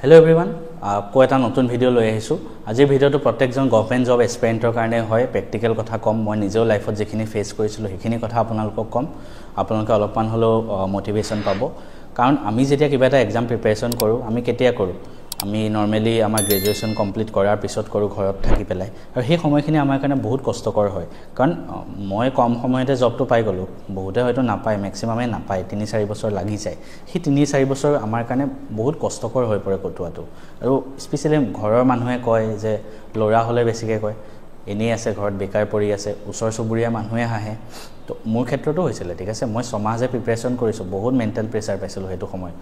Hello everyone, ko eta notun video loi ahisu. Ajir video to prottekjon government job aspirantor karone hoy practical kotha kom moi nijo life ot jekhini face korisilo hekhini kotha apnalok kom apnaloke olopan holo motivation pabo karon ami jetia kiba eta exam preparation koru ami ketia koru আমি normally আমার graduation complete কৰাৰ পিছত কৰো ঘৰত থাকি পেলাই আৰু সেই সময়খিনি আমাৰ কাৰণে বহুত কষ্টকৰ হয় কাৰণ মই কম সময়তে জবটো পাই গলো বহুতে হয়তো নাপায় ম্যাক্সিমামে নাপায় 3-4 বছৰ লাগি যায় সেই 3-4 বছৰ আমাৰ কাৰণে বহুত কষ্টকৰ হৈ পৰে কটোৱাটো আৰু স্পেশালি ঘৰৰ মানুহে কয় যে লৰা হলে বেছিকে কয় এনি আছে ঘৰত বেকাৰ পৰি আছে উছৰ সুবুৰীয়া মানুহে হাহে তো মোৰ ক্ষেত্ৰটো হৈছিল ঠিক আছে মই সমাজে প্ৰিপাৰেচন কৰিছো বহুত মেন্টাল প্ৰেছাৰ পাইছিলো হেতু সময়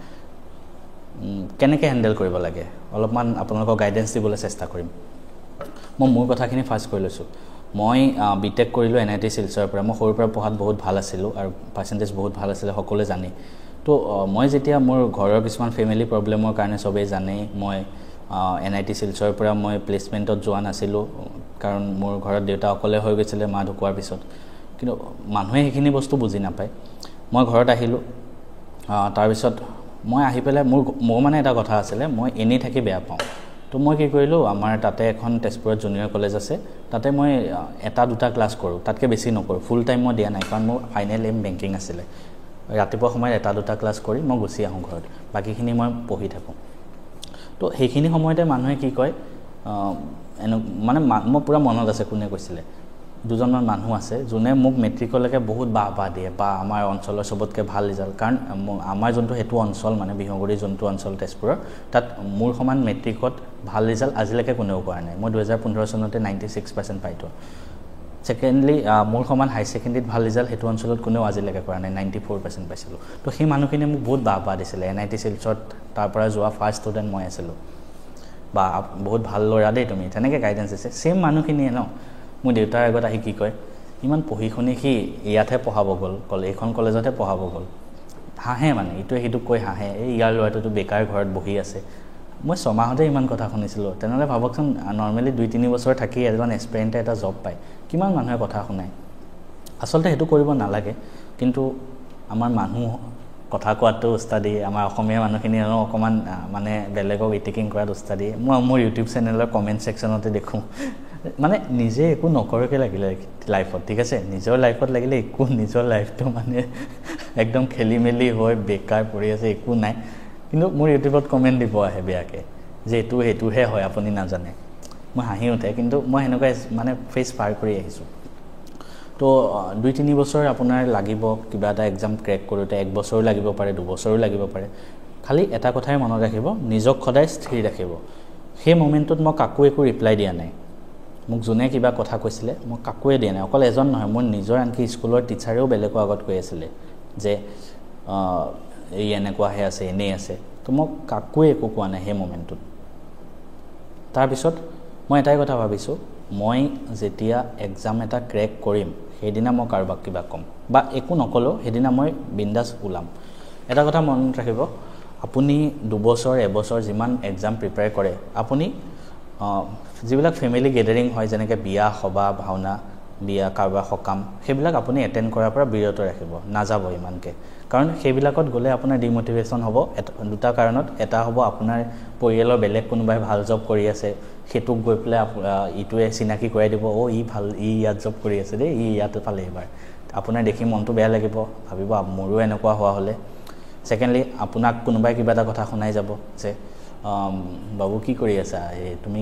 কেনেকৈ হ্যান্ডেল কৰিব লাগে অলপমান আপোনালোকক গাইডেন্স দিবলৈ চেষ্টা কৰিম মই মোৰ কথাখিনি ফাৰ্স্ট কৰি লৈছো মই বিটেক কৰিলো এনআইটি শিলচৰৰ পৰা মই সৰুৰ পৰা পঢ়াত বহুত ভাল আছিল আৰু পাৰ্চেন্টেজ বহুত ভাল আছিল সকলোৱে জানে তো মই যেতিয়া মোৰ ঘৰৰ কিছুমান ফ্যামিলি প্ৰবলেমৰ কাৰণে সবে জানে মই এনআইটি শিলচৰৰ পৰা মই প্লেসমেন্টত যোৱা নাছিলো কাৰণ মোৰ ঘৰত দেউতা অকলে হৈ গৈছিল মা ঢুকুৱাৰ পিছত কিন্তু মানুহে সেইখিনি বস্তু বুজি নাপায় মই ঘৰত আহিলো তাৰ পিছত মই আহি পেলাই মোৰ মানে এটা কথা আছিল মই এনি থাকি বেয়া পাওঁ তো মই কি কৰিলো আমাৰ তাতে এখন তেজপুৰত জুনিয়ৰ কলেজ আছে তাতে মই এটা দুটা ক্লাস কৰো তাতকে বেছি নকৰো ফুল টাইম মই দিয়া নাই কাৰণ মোৰ ফাইনাল এম বেংকিং আছিল ৰাতিপুৱা সময়ত এটা দুটা ক্লাস কৰি মই গুছি আহো ঘৰত বাকিখিনি মই পঢ়ি থাকো তো সেইখিনি সময়তে মানুহে কি কয় মানে মই পুৰা মনত আছে কোনে কৈছিলে দুজনমান মানুহ আছে যোনে মোক মেট্ৰিকলৈকে বহুত বাহ দিয়ে বা আমাৰ অঞ্চলৰ সবতকে ভাল ৰিজাল্ট কাৰণ আমাৰ যোনটো হেতু অঞ্চল মানে বিহগুৰি যোনটো অঞ্চল তেজপুৰৰ তাত মোৰ সমান মেট্ৰিকত ভাল ৰিজাল্ট আজিলৈকে কোনেও কৰা নাই মই 2015 চনতে 96% পাইতো সেকেন্ডলি মোৰ সমান হাই সেকেন্ডাৰীত ভাল ৰিজাল্ট হেতু অঞ্চলত কোনেও আজিলৈকে কৰা নাই 94% পাইছিলো তো সেই মানুহখিনি মোক বহুত বাহ দিছিলে এনআইটি শিলচৰত তাৰ পৰা যোৱা ফাৰ্স্ট ষ্টুডেন্ট মই আছিলো বা বহুত ভাল লৰা দেই তুমি তেনেকে গাইডেন্স দিছে সেম মানুহখিনিয়ে ন মোৰ দেউতাৰ আগত আহি কি কয় ইমান পঢ়ি শুনি কি ইয়াতে পঢ়াব গল এইখন কলেজতে পঢ়াব গল হাহে মানে ইটো হেতু কৈ হাহে এই ইয়াৰ লৰাটো বেকাৰ ঘৰত বহি আছে মই সমাহতে ইমান কথা শুনিছিলো তেনেলে ভাবকচোন নৰমালি 2-3 বছৰ থাকি এজন এসপিৰেন্টে এটা জব পায় কিমান মানুহে কথা শুনায় আসলতে হেতু কৰিব নালাগে কিন্তু আমাৰ মানুহ কথা কোৱাটো উস্তাদি আমাৰ অসমীয়া মানুহখিনি অকমান মানে বেলেগক ইটিকিং কৰাত উস্তাদি মই মোৰ ইউটিউব চেনেলৰ কমেন্ট সেকশনতে দেখো মানে নিজে একো নকৰকে লাগিলে লাইফত ঠিক আছে নিজৰ লাইফত লাগিলে একো নিজৰ লাইফটো মানে একদম খেলিমেলি হৈ বেকাৰ পৰি আছে একো নাই কিন্তু মোৰ ইউটিউবত কমেন্ট দিব আহে বেয়াকে যে এটো হেতুহে হয় আপুনি নাজানে মই হাঁহি উঠে কিন্তু মই এনেকুৱা মানে ফেস পাৰ কৰি আহিছো তো 2-3 বছৰ আপোনাৰ লাগিব কিবা এটা এক্সাম ক্ৰেক কৰোতে 1 বছৰ লাগিব পাৰে 2 বছৰো লাগিব পাৰে খালি এটা কথাই মনত ৰাখিব নিজক সদায় স্থিৰ ৰাখিব সেই মোমেন্টত মই কাকো একো ৰিপ্লাই দিয়া নাই মোক জুনে কিবা কথা কৈছিলে মই কাকোৱে দিয়া নাই অকল এজন নহয় মোৰ নিজৰ আনকি স্কুলৰ টিচাৰেও বেলেগৰ আগত কৈ আছিল যে এই এনেকুৱাহে আছে এনে আছে তো মই কাকোৱে একো কোৱা নাই সেই মোমেন্টত তাৰ পিছত মই এটাই কথা ভাবিছো মই যেতিয়া এক্সাম এটা ক্ৰেক কৰিম সেইদিনা মই কাৰবাক কিবা কম বা একো নকলো সেইদিনা মই বিন্দাস ওলাম এটা কথা মনত ৰাখিব আপুনি 2 বছৰ 1 বছৰ যিমান এক্সাম প্ৰিপেয়াৰ কৰে আপুনি যিবিলাক ফ্যামিলি গেদাৰিং হয় যেনেকৈ বিয়া সভা ভাওনা বিয়া কাৰবা হকাম সেইবিলাক আপুনি এটেন্ড কৰাৰ পৰা বিৰত ৰাখিব নাযাব ইমানকে কাৰণ সেইবিলাকত গলে আপোনাৰ ডিমোটিভেশন হ'ব দুটা কাৰণত এটা হ'ব আপোনাৰ পৰিয়ালৰ বেলেগ কোনোবাই ভাল জব কৰি আছে হেতুক গৈ পেলাই ইটোৱে চিনাকি কৰাই দিব ও ই ভাল ই ইয়াত জব কৰি আছে দেই ই ইয়াত পালে এবাৰ আপোনাৰ দেখি মনটো বেয়া লাগিব ভাবিব মোৰো এনেকুৱা হোৱা হলে সেকেন্ডলি আপোনাক কোনোবাই কিবা এটা কথা শুনাই যাব যে বাবু কি কৰি আছা তুমি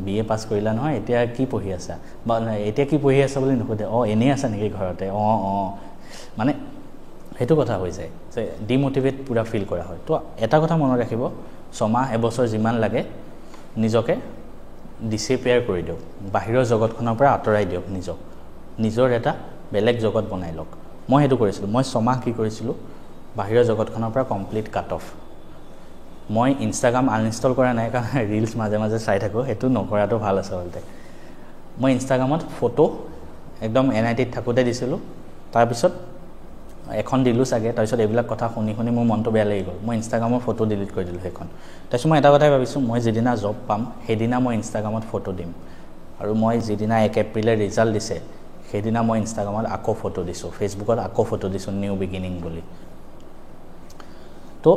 বিএ পাস কৰিলা নহয় এতিয়া কি পঢ়ি আছা বা এতিয়া কি পঢ়ি আছা বুলি নকতে এনে আছা নেকি ঘৰতে মানে হেতু কথা হৈ যায় যে ডিমোটিভেট পুৰা ফিল কৰা হয় তো এটা কথা মনত ৰাখিব সমাহ এবছৰ যিমান লাগে নিজকে ডিসিপিয়াৰ কৰি দিও বাহিৰৰ জগতখনৰ পৰা আঁতৰাই দিওক নিজৰ এটা বেলেগ জগত বনাই লওক মই হেতু কৰিছিলো মই সমাহ কি কৰিছিলো বাহিৰৰ জগতখনৰ পৰা কমপ্লিট কাট অফ মই ইনষ্টাগ্ৰাম আনইনষ্টল কৰা নাই কাৰণ ৰিলস মাজে মাজে চাই থাকো হেতু নকৰাটো ভাল আচলতে মই ইনষ্টাগ্ৰামত ফটো একদম এনআইটিত থাকোতে দিছিলো তাৰ পিছত এখন দিলু সাগে তাৰ পিছত এইবিলাক কথা শুনি মোৰ মনটো বেয়া লাগি গল মই ইনষ্টাগ্ৰামৰ ফটো ডিলিট কৰি দিলো হেখন তাৰ পিছত মই এটা কথাই ভাবিছো মই যেদিনা জব পাম সেইদিনা মই ইনষ্টাগ্ৰামত ফটো দিম আৰু মই যেদিনা 1 এপ্ৰিলৰ ৰিজাল্ট দিছে সেইদিনা মই ইনষ্টাগ্ৰামত আকৌ ফটো দিছো ফেসবুকত আকৌ ফটো দিছো নিউ বিগিনিং বুলি তো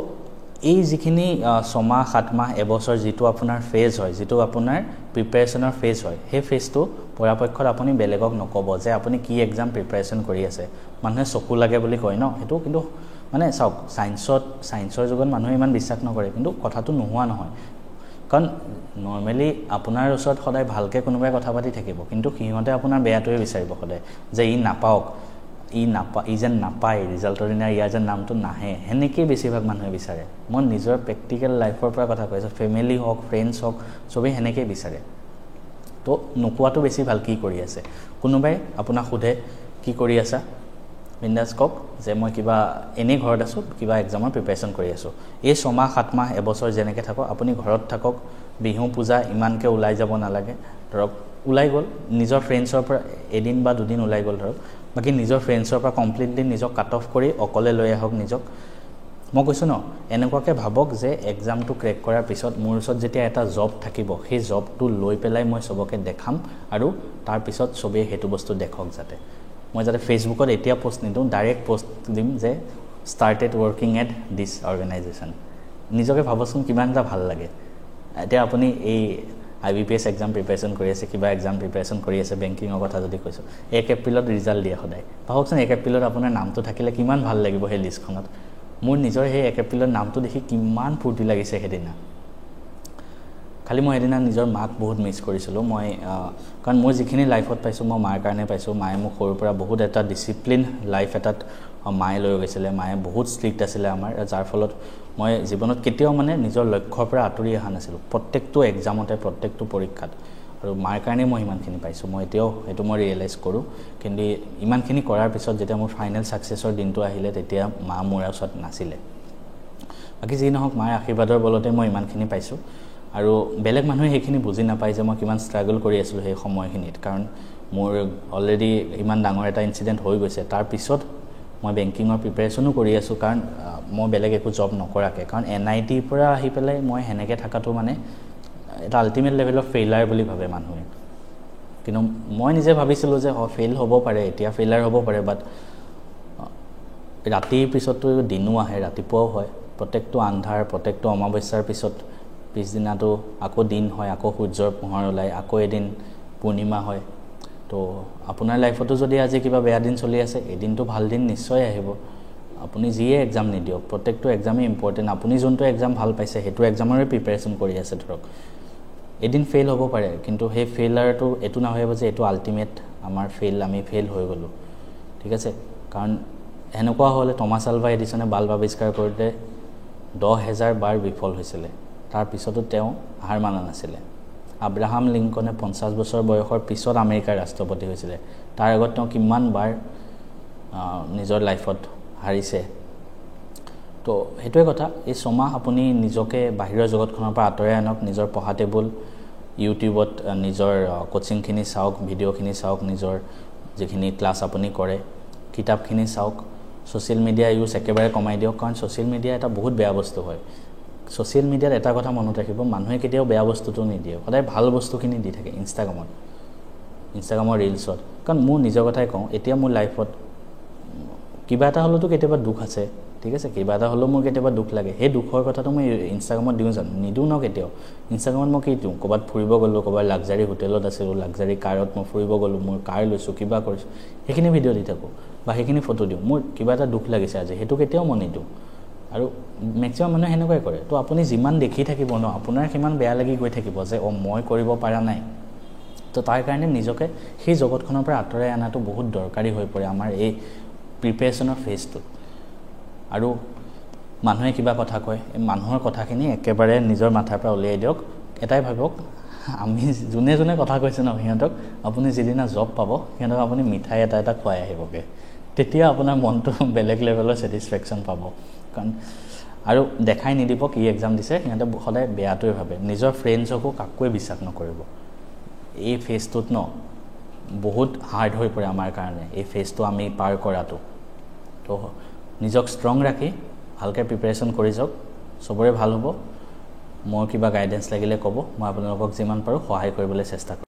এই যিখিনি 6 মাহ 7 মাহ এবছৰ যিটো আপোনাৰ ফেজ হয়, যিটো আপোনাৰ প্ৰিপাৰেশ্যনৰ ফেজ হয়, সেই ফেজটো পৰাপক্ষত আপুনি বেলেগক নক'ব যে আপুনি কি এক্সাম প্ৰিপাৰেশ্যন কৰি আছে। মানুহে চকু লাগে বুলি কয় ন, সেইটো কিন্তু মানে চাওক ছায়েন্সৰ যুগত মানুহে ইমান বিশ্বাস নকৰে, কিন্তু কথাটো নোহোৱা নহয়। কাৰণ নৰ্মেলি আপোনাৰ ওচৰত সদায় ভালকৈ কোনোবাই কথা পাতি থাকিব, কিন্তু সিহঁতে আপোনাৰ বেয়াটোৱে বিচাৰিব সদায়, যে ই নাপাওক, ই যেন নাপায়, ৰিজাল্টৰ দিনা ইয়াৰ যেন নামটো নাহে, সেনেকেই বেছিভাগ মানুহে বিচাৰে। মই নিজৰ প্ৰেক্টিকেল লাইফৰ পৰা কথা কৈছোঁ, ফেমিলি হওক, ফ্ৰেণ্ডছ হওক, চবেই সেনেকেই বিচাৰে। তো নোকোৱাটো বেছি ভাল কি কৰি আছে। কোনোবাই আপোনাক সোধে কি কৰি আছা, বিন্দাছ কওক যে মই কিবা এনেই ঘৰত আছোঁ, কিবা এক্সামৰ প্ৰিপাৰেশ্যন কৰি আছোঁ। এই 6 মাহ 7 মাহ এবছৰ যেনেকৈ থাকক, আপুনি ঘৰত থাকক, বিহু পূজা ইমানকৈ ওলাই যাব নালাগে। ধৰক ওলাই গ'ল নিজৰ ফ্ৰেণ্ডছৰ পৰা এদিন বা দুদিন ওলাই গ'ল ধৰক, বাকী নিজৰ ফ্ৰেণ্ডছৰ পৰা কমপ্লিটলি নিজক কাট অফ কৰি অকলে লৈ আহক নিজক। মই কৈছোঁ ন, এনেকুৱাকৈ ভাবক যে এক্সামটো ক্ৰেক কৰাৰ পিছত মোৰ ওচৰত যেতিয়া এটা জব থাকিব, সেই জবটো লৈ পেলাই মই চবকে দেখাম, আৰু তাৰপিছত চবেই সেইটো বস্তু দেখক। মই যাতে ফেচবুকত এতিয়া পোষ্ট নিদিওঁ, ডাইৰেক্ট পোষ্ট দিম যে started working at this organisation. নিজকে ভাবকচোন কিমান এটা ভাল লাগে। এতিয়া আপুনি এই IBPS এক্সাম প্ৰিপাৰেশ্যন কৰি আছে, কিবা এক্সাম প্ৰিপাৰেশ্যন কৰি আছে, বেংকিঙৰ কথা যদি কৈছোঁ, 1 এপ্ৰিলত ৰিজাল্ট দিয়ে সদায়। ভাবকচোন 1 এপ্ৰিলত আপোনাৰ নামটো থাকিলে কিমান ভাল লাগিব সেই লিষ্টখনত। মোৰ নিজৰ সেই 1 এপ্ৰিলত নামটো দেখি কিমান ফূৰ্তি লাগিছে সেইদিনা। খালি মই সেইদিনা নিজৰ মাক বহুত মিছ কৰিছিলোঁ। কাৰণ মই যিখিনি লাইফত পাইছোঁ মই মাৰ কাৰণে পাইছোঁ। মায়ে মোক সৰুৰ পৰা বহুত এটা ডিচিপ্লিন লাইফ এটাত মায়ে লৈ গৈছিলে। মায়ে বহুত ষ্ট্ৰিক্ট আছিলে আমাৰ, যাৰ ফলত মই জীৱনত কেতিয়াও মানে নিজৰ লক্ষ্যৰ পৰা আঁতৰি অহা নাছিলোঁ, প্ৰত্যেকটো এক্সামতে, প্ৰত্যেকটো পৰীক্ষাত। আৰু মাৰ কাৰণেই মই ইমানখিনি পাইছোঁ। মই এতিয়াও সেইটো মই ৰিয়েলাইজ কৰোঁ। কিন্তু ইমানখিনি কৰাৰ পিছত যেতিয়া মোৰ ফাইনেল ছাকচেছৰ দিনটো আহিলে, তেতিয়া মা মোৰ ওচৰত নাছিলে। বাকী যি নহওক, মাৰ আশীৰ্বাদৰ বলতে মই ইমানখিনি পাইছোঁ। আৰু বেলেগ মানুহে সেইখিনি বুজি নাপায় যে মই কিমান ষ্ট্ৰাগল কৰি আছিলোঁ সেই সময়খিনিত। কাৰণ মোৰ অলৰেডি ইমান ডাঙৰ এটা ইনচিডেণ্ট হৈ গৈছে। তাৰপিছত মই বেংকিঙৰ প্ৰিপাৰেশ্যনো কৰি আছোঁ, কাৰণ মই বেলেগ একো জব নকৰাকৈ। কাৰণ NITৰ পৰা আহি পেলাই মই সেনেকৈ থকাটো মানে এটা আল্টিমেট লেভেল অফ ফেইলাৰ বুলি ভাবে মানুহে। কিন্তু মই নিজে ভাবিছিলোঁ যে ফেইল হ'ব পাৰে, এতিয়া ফেইলাৰ হ'ব পাৰে, বাট ৰাতিৰ পিছততো দিনো আহে, ৰাতিপুৱাও হয়। প্ৰত্যেকটো আন্ধাৰ, প্ৰত্যেকটো অমাৱস্যাৰ পিছত পিছদিনাটো আকৌ দিন হয়, আকৌ সূৰ্যৰ পোহৰ ওলায়, আকৌ এদিন পূৰ্ণিমা হয়। তো আপোনাৰ লাইফতো যদি আজি কিবা বেয়া দিন চলি আছে, এদিনটো ভাল দিন নিশ্চয় আহিব। আপুনি যিয়ে এক্সাম নিদিয়ক, প্ৰত্যেকটো এক্সামেই ইম্পৰ্টেণ্ট। আপুনি যোনটো এক্সাম ভাল পাইছে সেইটো এক্সামৰে প্ৰিপাৰেশ্যন কৰি আছে ধৰক, এদিন ফেইল হ'ব পাৰে, কিন্তু সেই ফেইলাৰটো এইটো নাভাবিব যে এইটো আল্টিমেট আমাৰ আমি ফেইল হৈ গ'লোঁ, ঠিক আছে। কাৰণ সেনেকুৱা হ'লে টমাছ আলভা এডিছনে বাল্ব আৱিষ্কাৰ কৰোঁতে 10,000 বাৰ বিফল হৈছিলে, তাৰপিছতো তেওঁ হাৰ মানা নাছিলে। আব্ৰাহাম লিংকনে 50 বছৰ বয়সৰ পিছত আমেৰিকাৰ ৰাষ্ট্ৰপতি হৈছিলে, তাৰ আগত তেওঁ কিমান বাৰ নিজৰ লাইফত হাৰিছে। তো সেইটোৱে কথা। এই 6 মাহ আপুনি নিজকে বাহিৰৰ জগতখনৰ পৰা আঁতৰাই আনক। নিজৰ পঢ়া টেবুল, ইউটিউবত নিজৰ কোচিংখিনি চাওক, ভিডিঅ'খিনি চাওক, নিজৰ যিখিনি ক্লাছ আপুনি কৰে, কিতাপখিনি চাওক। ছ'চিয়েল মিডিয়া ইউজ একেবাৰে কমাই দিয়ক, কাৰণ ছ'চিয়েল মিডিয়া এটা বহুত বেয়া বস্তু হয়। ছ'চিয়েল মিডিয়াত এটা কথা মনত ৰাখিব, মানুহে কেতিয়াও বেয়া বস্তুটো নিদিয়ে, সদায় ভাল বস্তুখিনি দি থাকে। ইনষ্টাগ্ৰামৰ ৰিলছত, কাৰণ মোৰ নিজৰ কথাই কওঁ, এতিয়া মোৰ লাইফত কিবা এটা হ'লেতো কেতিয়াবা দুখ আছে, ঠিক আছে। কিবা এটা হ'লেও মোৰ কেতিয়াবা দুখ লাগে। সেই দুখৰ কথাটো মই ইনষ্টাগ্ৰামত দিওঁ জানো? নিদিওঁ ন কেতিয়াও। ইনষ্টাগ্ৰামত মই কি দিওঁ? ক'ৰবাত ফুৰিব গ'লোঁ, ক'ৰবাত লাক্সাৰী হোটেলত আছিলোঁ, লাক্সাৰী কাৰত মই ফুৰিব গ'লোঁ, মোৰ কাৰ লৈছোঁ, কিবা কৰিছোঁ, সেইখিনি ভিডিঅ' দি থাকোঁ বা সেইখিনি ফটো দিওঁ। মোৰ কিবা এটা দুখ লাগিছে আজি, সেইটো কেতিয়াও মই নিদিওঁ। আৰু মেক্সিমাম মানুহে সেনেকুৱাই কৰে। তো আপুনি যিমান দেখি থাকিব ন, আপোনাৰ সিমান বেয়া লাগি গৈ থাকিব যে মই কৰিব পৰা নাই। তো তাৰ কাৰণে নিজকে সেই জগতখনৰ পৰা আঁতৰাই অনাটো বহুত দৰকাৰী হৈ পৰে আমাৰ এই প্ৰিপেৰেশ্যনৰ ফেজটোত। আৰু মানুহে কিবা কথা কয়, এই মানুহৰ কথাখিনি একেবাৰে নিজৰ মাথাৰ পৰা উলিয়াই দিয়ক। এটাই ভাবক, আমি যোনে যোনে কথা কৈছে ন, সিহঁতক আপুনি যিদিনা জব পাব, সিহঁতক আপুনি মিঠাই এটা খুৱাই আহিবগৈ। তেতিয়া আপোনাৰ মনটো বেলেগ লেভেলৰ ছেটিছফেকশ্যন পাব। কাৰণ আৰু দেখাই নিদিব কি এক্সাম দিছে, সিহঁতে সদায় বেয়াটোৱে ভাবে। নিজৰ ফ্ৰেণ্ডছকো কাকোৱে বিশ্বাস নকৰিব। এই ফেজটোত ন বহুত হাৰ্ড হৈ পৰে আমাৰ কাৰণে, এই ফেজটো আমি পাৰ কৰাটো। তো নিজক ষ্ট্ৰং ৰাখি ভালকৈ প্ৰিপেৰেশ্যন কৰি যাওক, চবৰে ভাল হ'ব। মোৰ কিবা গাইডেঞ্চ লাগিলে ক'ব, মই আপোনালোকক যিমান পাৰোঁ সহায় কৰিবলৈ চেষ্টা কৰিম।